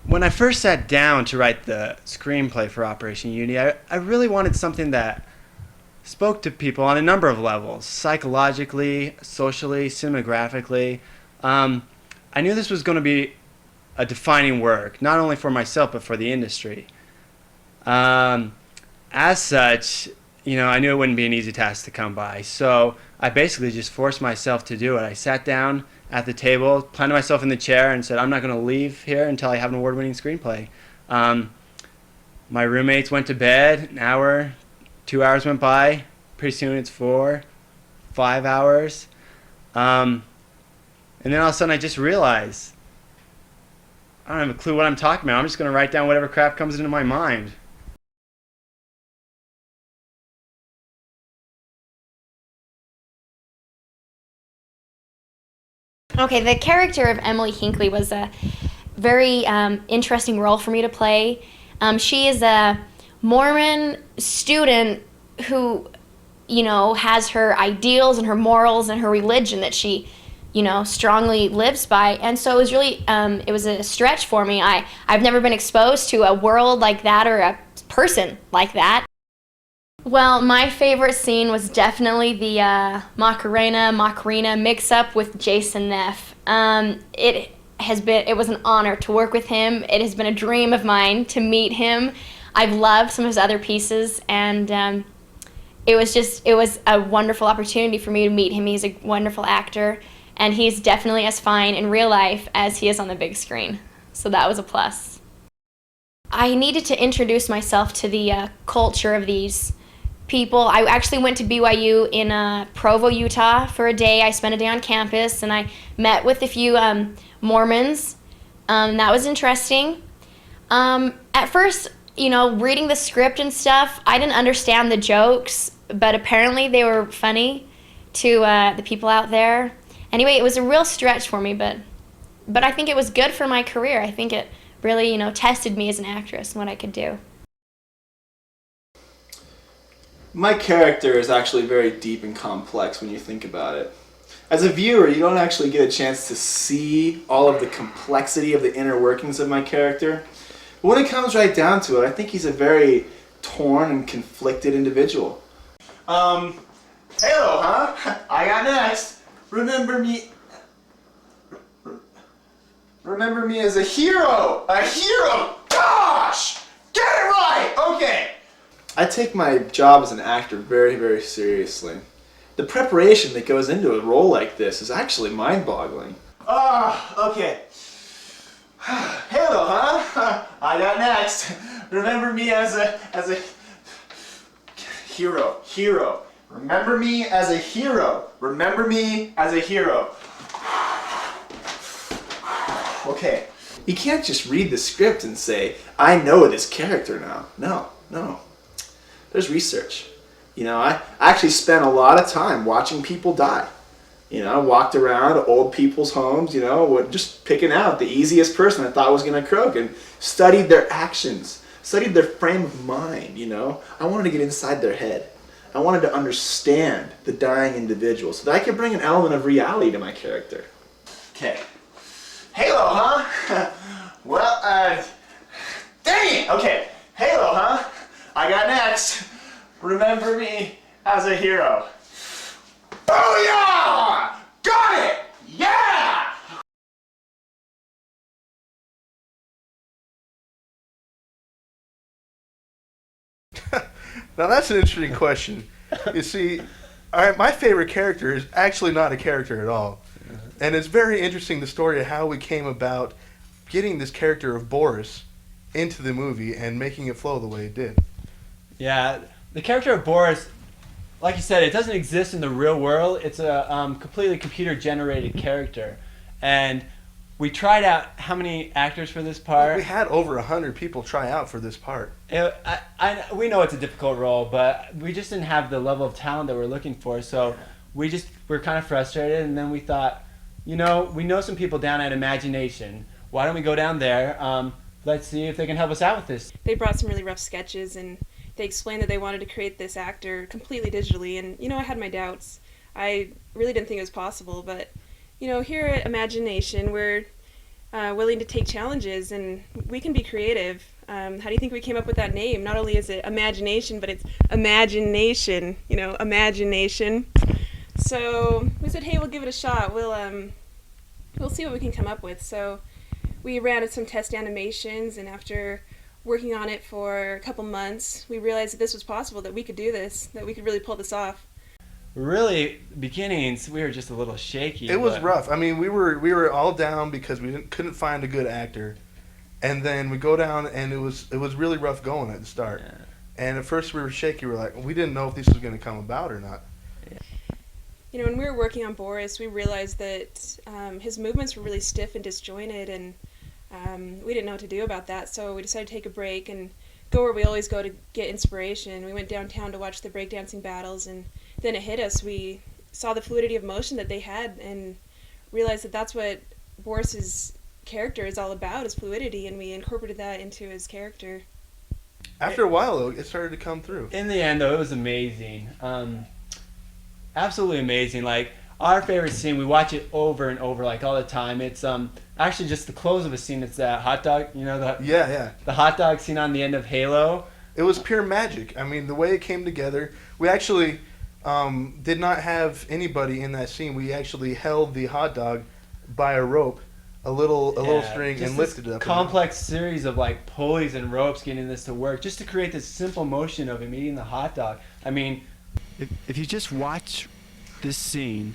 When I first sat down to write the screenplay for Operation Unity, I really wanted something that spoke to people on a number of levels, psychologically, socially, cinematographically. I knew this was going to be a defining work, not only for myself, but for the industry. As such, I knew it wouldn't be an easy task to come by. So I basically just forced myself to do it. I sat down at the table, planted myself in the chair, and said, I'm not going to leave here until I have an award-winning screenplay. My roommates went to bed, an hour, 2 hours went by. Pretty soon it's 4, 5 hours. And then all of a sudden I just realized, I don't have a clue what I'm talking about. I'm just going to write down whatever crap comes into my mind. Okay, the character of Emily Hinckley was a very interesting role for me to play. She is a Mormon student who, has her ideals and her morals and her religion that she, strongly lives by. And so it was really, it was a stretch for me. I've never been exposed to a world like that or a person like that. Well, my favorite scene was definitely the Macarena mix-up with Jason Neff. It was an honor to work with him. It has been a dream of mine to meet him. I've loved some of his other pieces, and it was a wonderful opportunity for me to meet him. He's a wonderful actor, and he's definitely as fine in real life as he is on the big screen. So that was a plus. I needed to introduce myself to the culture of these people. I actually went to BYU in Provo, Utah for a day. I spent a day on campus, and I met with a few Mormons. That was interesting. At first, reading the script and stuff, I didn't understand the jokes, but apparently they were funny to the people out there. Anyway, it was a real stretch for me, but I think it was good for my career. I think it really, tested me as an actress and what I could do. My character is actually very deep and complex when you think about it. As a viewer, you don't actually get a chance to see all of the complexity of the inner workings of my character. But when it comes right down to it, I think he's a very torn and conflicted individual. Hello, huh? I got next. Remember me as a hero! A hero! Gosh! Get it right! Okay. I take my job as an actor very, very seriously. The preparation that goes into a role like this is actually mind-boggling. Okay. Hello, huh? I got next. Remember me as a hero. Hero. Remember me as a hero. Remember me as a hero. Okay. You can't just read the script and say, I know this character now. No. There's research. I actually spent a lot of time watching people die. I walked around old people's homes, just picking out the easiest person I thought was going to croak and studied their actions, studied their frame of mind, I wanted to get inside their head. I wanted to understand the dying individual so that I could bring an element of reality to my character. Okay. Halo, huh? Well, dang it! Okay. Halo, huh? I got next. Remember me as a hero. Booyah! Got it! Yeah! Now that's an interesting question. You see, my favorite character is actually not a character at all. And it's very interesting, the story of how we came about getting this character of Boris into the movie and making it flow the way it did. Yeah, the character of Boris, like you said, it doesn't exist in the real world. It's a completely computer-generated character. And we tried out how many actors for this part? We had over 100 people try out for this part. We know it's a difficult role, but we just didn't have the level of talent that we're looking for. So we're kind of frustrated, and then we thought, we know some people down at Imagination. Why don't we go down there? Let's see if they can help us out with this. They brought some really rough sketches, and they explained that they wanted to create this actor completely digitally, and I had my doubts. I really didn't think it was possible, but here at Imagination, we're willing to take challenges, and we can be creative. How do you think we came up with that name? Not only is it imagination, but it's imagination, imagination. So we said, hey, we'll give it a shot. We'll see what we can come up with. So we ran some test animations, and after working on it for a couple months, we realized that this was possible, that we could do this, that we could really pull this off. Really, beginnings, we were just a little shaky. It was rough. I mean, we were all down because we couldn't find a good actor, and then we go down, and it was really rough going at the start. Yeah. And at first we were shaky. We were like, we didn't know if this was going to come about or not. When we were working on Boris, we realized that his movements were really stiff and disjointed, and we didn't know what to do about that. So we decided to take a break and go where we always go to get inspiration. We went downtown to watch the breakdancing battles, and then it hit us. We saw the fluidity of motion that they had and realized that that's what Boris's character is all about, is fluidity, and we incorporated that into his character. After a while, though, it started to come through. In the end, though, it was amazing. Absolutely amazing. Like, our favorite scene, we watch it over and over, like, all the time. It's actually just the close of a scene. It's that hot dog, the hot dog scene on the end of Halo. It was pure magic. I mean, the way it came together. We actually did not have anybody in that scene. We actually held the hot dog by a rope, a little string, and lifted it up. Complex series of like pulleys and ropes getting this to work, just to create this simple motion of him eating the hot dog. I mean, if you just watch this scene,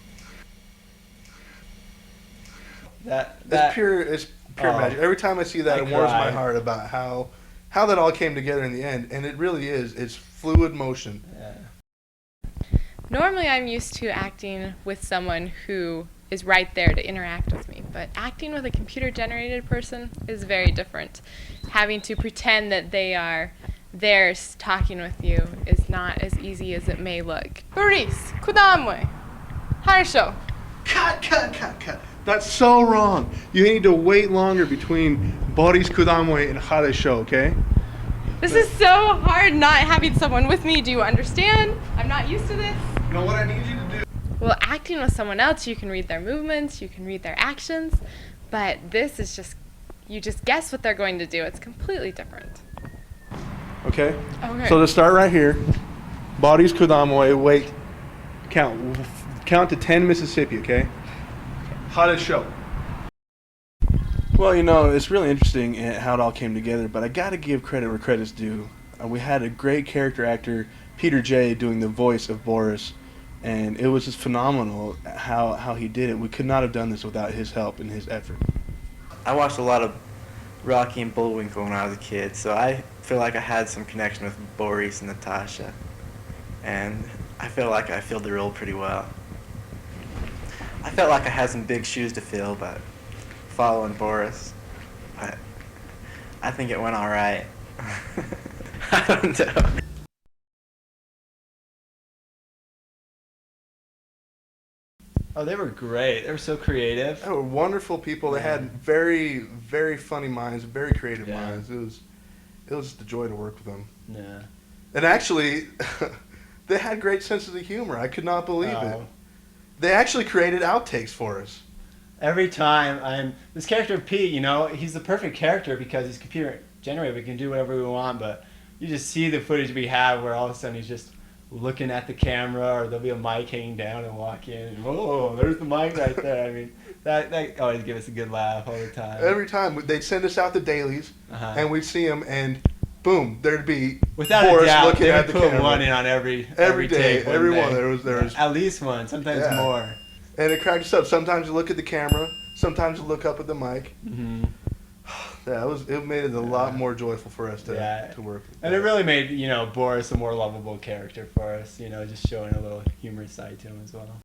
it's pure magic. Every time I see that, it warms my heart about how that all came together in the end, and it really is. It's fluid motion. Yeah. Normally I'm used to acting with someone who is right there to interact with me, but acting with a computer-generated person is very different. Having to pretend that they are there talking with you is not as easy as it may look. Boris, 그다음에 하쇼. Cut. That's so wrong. You need to wait longer between Boris Kudamwe and Haresho, okay? This is so hard not having someone with me. Do you understand? I'm not used to this. You know what I need you to do? Well, acting with someone else, you can read their movements, you can read their actions, but this is just, you just guess what they're going to do. It's completely different. Okay. Okay. So to start right here, Boris Kudamwe, wait, count to 10 Mississippi, okay? Haresho. Well, it's really interesting how it all came together, but I got to give credit where credit's due. We had a great character actor, Peter J., doing the voice of Boris, and it was just phenomenal how he did it. We could not have done this without his help and his effort. I watched a lot of Rocky and Bullwinkle when I was a kid, so I feel like I had some connection with Boris and Natasha, and I feel like I filled the role pretty well. I felt like I had some big shoes to fill, but following Boris, but I think it went all right. I don't know. Oh, they were great. They were so creative. They were wonderful people. They had very, very funny minds, very creative minds. It was just a joy to work with them. Yeah. And actually, they had great senses of humor. I could not believe it. They actually created outtakes for us. Every time this character Pete, he's the perfect character because he's computer generated. We can do whatever we want, but you just see the footage we have where all of a sudden he's just looking at the camera, or there'll be a mic hanging down and walk in, and whoa, there's the mic right there. I mean, that always gives us a good laugh all the time. Every time they'd send us out the dailies, and we'd see them, and boom, there'd be without Boris a doubt, looking they at would the put camera. one in on every day, tape, every wouldn't one. they? There was at least one, sometimes more. And it cracked us up. Sometimes you look at the camera, sometimes you look up at the mic. Mm-hmm. It made it a lot more joyful for us to work with. And it really made Boris a more lovable character for us. Just showing a little humorous side to him as well.